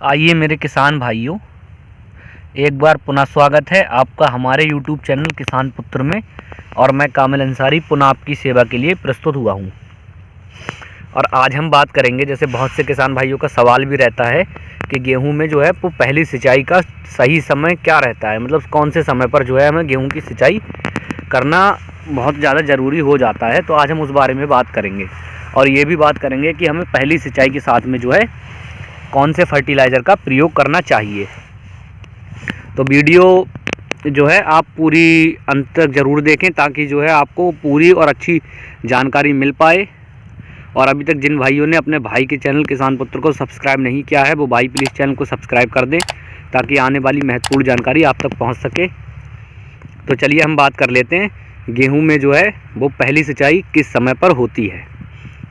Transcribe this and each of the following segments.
आइए मेरे किसान भाइयों, एक बार पुनः स्वागत है आपका हमारे YouTube चैनल किसान पुत्र में। और मैं कामिल अंसारी पुनः आपकी सेवा के लिए प्रस्तुत हुआ हूँ। और आज हम बात करेंगे, जैसे बहुत से किसान भाइयों का सवाल भी रहता है कि गेहूं में जो है वो पहली सिंचाई का सही समय क्या रहता है, मतलब कौन से समय पर जो है हमें गेहूं की सिंचाई करना बहुत ज़्यादा ज़रूरी हो जाता है। तो आज हम उस बारे में बात करेंगे और ये भी बात करेंगे कि हमें पहली सिंचाई के साथ में जो है कौन से फर्टिलाइज़र का प्रयोग करना चाहिए। तो वीडियो जो है आप पूरी अंत तक ज़रूर देखें ताकि जो है आपको पूरी और अच्छी जानकारी मिल पाए। और अभी तक जिन भाइयों ने अपने भाई के चैनल किसान पुत्र को सब्सक्राइब नहीं किया है वो भाई प्लीज़ चैनल को सब्सक्राइब कर दें ताकि आने वाली महत्वपूर्ण जानकारी आप तक पहुंच सके। तो चलिए हम बात कर लेते हैं गेहूं में जो है वो पहली सिंचाई किस समय पर होती है,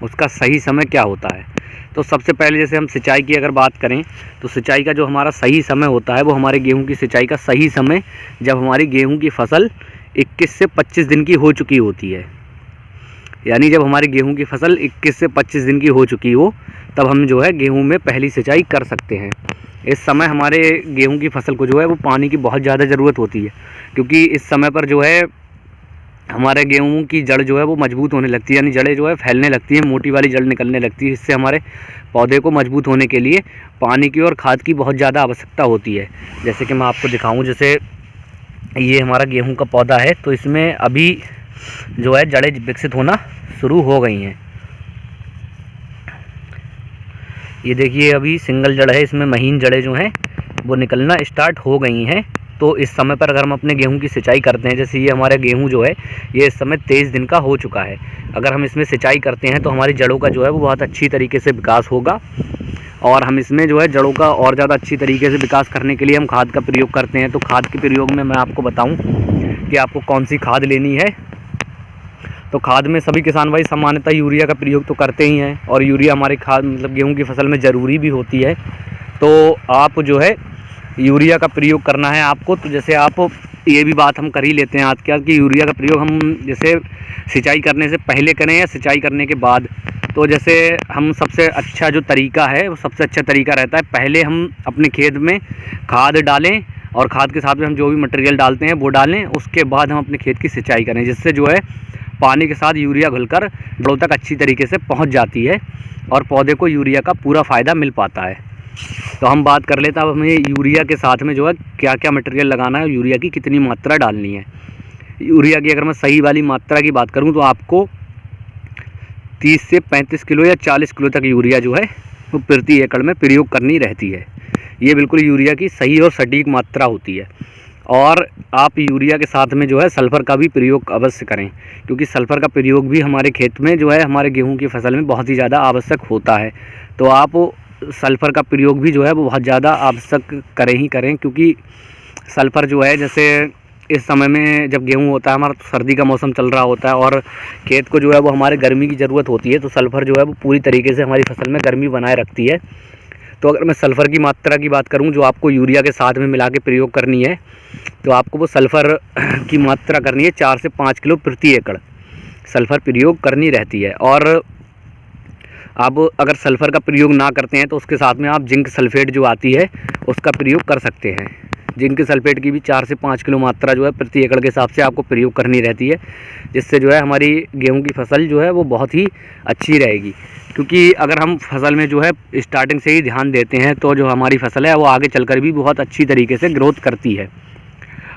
उसका सही समय क्या होता है। तो सबसे पहले जैसे हम सिंचाई की अगर बात करें तो सिंचाई का जो हमारा सही समय होता है वो हमारे गेहूं की सिंचाई का सही समय जब हमारी गेहूं की फसल 21 से 25 दिन की हो चुकी होती है। यानी जब हमारी गेहूं की फसल 21 से 25 दिन की हो चुकी हो तब हम जो है गेहूं में पहली सिंचाई कर सकते हैं। इस समय हमारे गेहूं की फसल को जो है वो पानी की बहुत ज़्यादा ज़रूरत होती है, क्योंकि इस समय पर जो है हमारे गेहूं की जड़ जो है वो मजबूत होने लगती है, यानी जड़ें जो है फैलने लगती है, मोटी वाली जड़ निकलने लगती है। इससे हमारे पौधे को मजबूत होने के लिए पानी की और खाद की बहुत ज़्यादा आवश्यकता होती है। जैसे कि मैं आपको दिखाऊं, जैसे ये हमारा गेहूं का पौधा है तो इसमें अभी जो है जड़ें विकसित होना शुरू हो गई हैं। ये देखिए अभी सिंगल जड़ है, इसमें महीन जड़ें जो हैं वो निकलना स्टार्ट हो गई हैं। तो इस समय पर अगर हम अपने गेहूं की सिंचाई करते हैं, जैसे ये हमारा गेहूं जो है ये इस समय 23 दिन का हो चुका है, अगर हम इसमें सिंचाई करते हैं तो हमारी जड़ों का जो है वो बहुत अच्छी तरीके से विकास होगा। और हम इसमें जो है जड़ों का और ज़्यादा अच्छी तरीके से विकास करने के लिए हम खाद का प्रयोग करते हैं। तो खाद के प्रयोग में मैं आपको बताऊँ कि आपको कौन सी खाद लेनी है। तो खाद में सभी किसान भाई सामान्यतः यूरिया का प्रयोग तो करते ही हैं, और यूरिया हमारे खाद मतलब गेहूं की फसल में ज़रूरी भी होती है। तो आप जो है यूरिया का प्रयोग करना है आपको। तो जैसे आप ये भी बात हम कर ही लेते हैं आज क्या कि यूरिया का प्रयोग हम जैसे सिंचाई करने से पहले करें या सिंचाई करने के बाद। तो जैसे हम सबसे अच्छा जो तरीका है वो सबसे अच्छा तरीका रहता है पहले हम अपने खेत में खाद डालें और खाद के साथ में हम जो भी मटेरियल डालते हैं वो डालें, उसके बाद हम अपने खेत की सिंचाई करें, जिससे जो है पानी के साथ यूरिया घुलकर जड़ों तक अच्छी तरीके से पहुंच जाती है और पौधे को यूरिया का पूरा फ़ायदा मिल पाता है। तो हम बात कर लेते हैं अब हमें यूरिया के साथ में जो है क्या क्या मटेरियल लगाना है, यूरिया की कितनी मात्रा डालनी है। यूरिया की अगर मैं सही वाली मात्रा की बात करूं तो आपको 30 से 35 किलो या 40 किलो तक यूरिया जो है वो प्रति एकड़ में प्रयोग करनी रहती है। ये बिल्कुल यूरिया की सही और सटीक मात्रा होती है। और आप यूरिया के साथ में जो है सल्फ़र का भी प्रयोग अवश्य करें, क्योंकि सल्फ़र का प्रयोग भी हमारे खेत में जो है हमारे गेहूं की फसल में बहुत ही ज़्यादा आवश्यक होता है। तो आप सल्फ़र का प्रयोग भी जो है वो बहुत ज़्यादा आवश्यक करें ही करें, क्योंकि सल्फ़र जो है जैसे इस समय में जब गेहूं होता है हमारा तो सर्दी का मौसम चल रहा होता है और खेत को जो है वो हमारे गर्मी की ज़रूरत होती है। तो सल्फ़र जो है वो पूरी तरीके से हमारी फसल में गर्मी बनाए रखती है। तो अगर मैं सल्फ़र की मात्रा की बात करूं जो आपको यूरिया के साथ में मिला के प्रयोग करनी है, तो आपको वो सल्फ़र की मात्रा करनी है 4 से 5 किलो प्रति एकड़ सल्फ़र प्रयोग करनी रहती है। और आप अगर सल्फ़र का प्रयोग ना करते हैं तो उसके साथ में आप जिंक सल्फ़ेट जो आती है उसका प्रयोग कर सकते हैं। जिंक सल्फ़ेट की भी 4 से 5 किलो मात्रा जो है प्रति एकड़ के हिसाब से आपको प्रयोग करनी रहती है, जिससे जो है हमारी गेहूं की फसल जो है वो बहुत ही अच्छी रहेगी। क्योंकि अगर हम फसल में जो है स्टार्टिंग से ही ध्यान देते हैं तो जो हमारी फसल है वो आगे चलकर भी बहुत अच्छी तरीके से ग्रोथ करती है।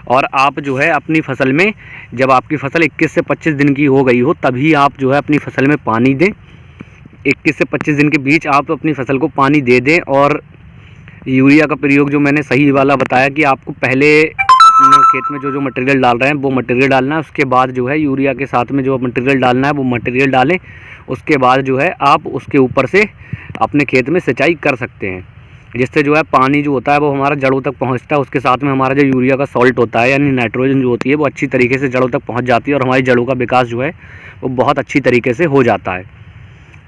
और आप जो है अपनी फसल में जब आपकी फसल 21 से 25 दिन की हो गई हो तभी आप जो है अपनी फसल में पानी दें। 21 से 25 दिन के बीच आप अपनी फसल को पानी दे दें। और यूरिया का प्रयोग जो मैंने सही वाला बताया कि आपको पहले अपने खेत में जो जो मटेरियल डाल रहे हैं वो मटेरियल डालना है, उसके बाद जो है यूरिया के साथ में जो मटेरियल डालना है वो मटेरियल डालें। उसके बाद जो है आप उसके ऊपर से अपने खेत में सिंचाई कर सकते हैं, जिससे जो है पानी जो होता है वो हमारा जड़ों तक पहुंचता है। उसके साथ में हमारा जो यूरिया का सॉल्ट होता है यानी नाइट्रोजन जो होती है वो अच्छी तरीके से जड़ों तक पहुँच जाती है और हमारी जड़ों का विकास जो है वो बहुत अच्छी तरीके से हो जाता है।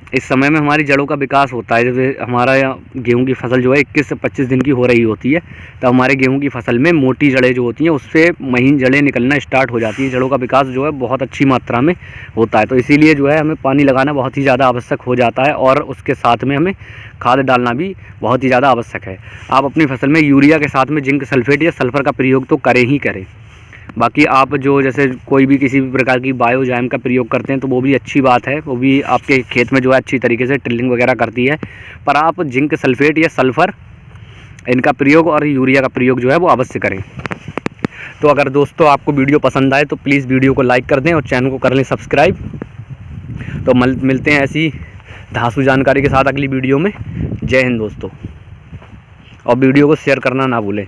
इस समय में हमारी जड़ों का विकास होता है। जैसे हमारा गेहूं की फसल जो है 21 से 25 दिन की हो रही होती है, तो हमारे गेहूं की फसल में मोटी जड़ें जो होती हैं उससे महीन जड़ें निकलना स्टार्ट हो जाती हैं। जड़ों का विकास जो है बहुत अच्छी मात्रा में होता है, तो इसीलिए जो है हमें पानी लगाना बहुत ही ज़्यादा आवश्यक हो जाता है, और उसके साथ में हमें खाद डालना भी बहुत ही ज़्यादा आवश्यक है। आप अपनी फसल में यूरिया के साथ में जिंक सल्फेट या सल्फ़र का प्रयोग तो करें ही करें। बाकी आप जो जैसे कोई भी किसी भी प्रकार की बायोजाइम का प्रयोग करते हैं तो वो भी अच्छी बात है, वो भी आपके खेत में जो है अच्छी तरीके से टिल्लिंग वगैरह करती है। पर आप जिंक सल्फेट या सल्फ़र इनका प्रयोग और यूरिया का प्रयोग जो है वो अवश्य करें। तो अगर दोस्तों आपको वीडियो पसंद आए तो प्लीज़ वीडियो को लाइक कर दें और चैनल को कर लें सब्सक्राइब। तो मिलते हैं ऐसी धांसू जानकारी के साथ अगली वीडियो में। जय हिंद दोस्तों, और वीडियो को शेयर करना ना भूलें।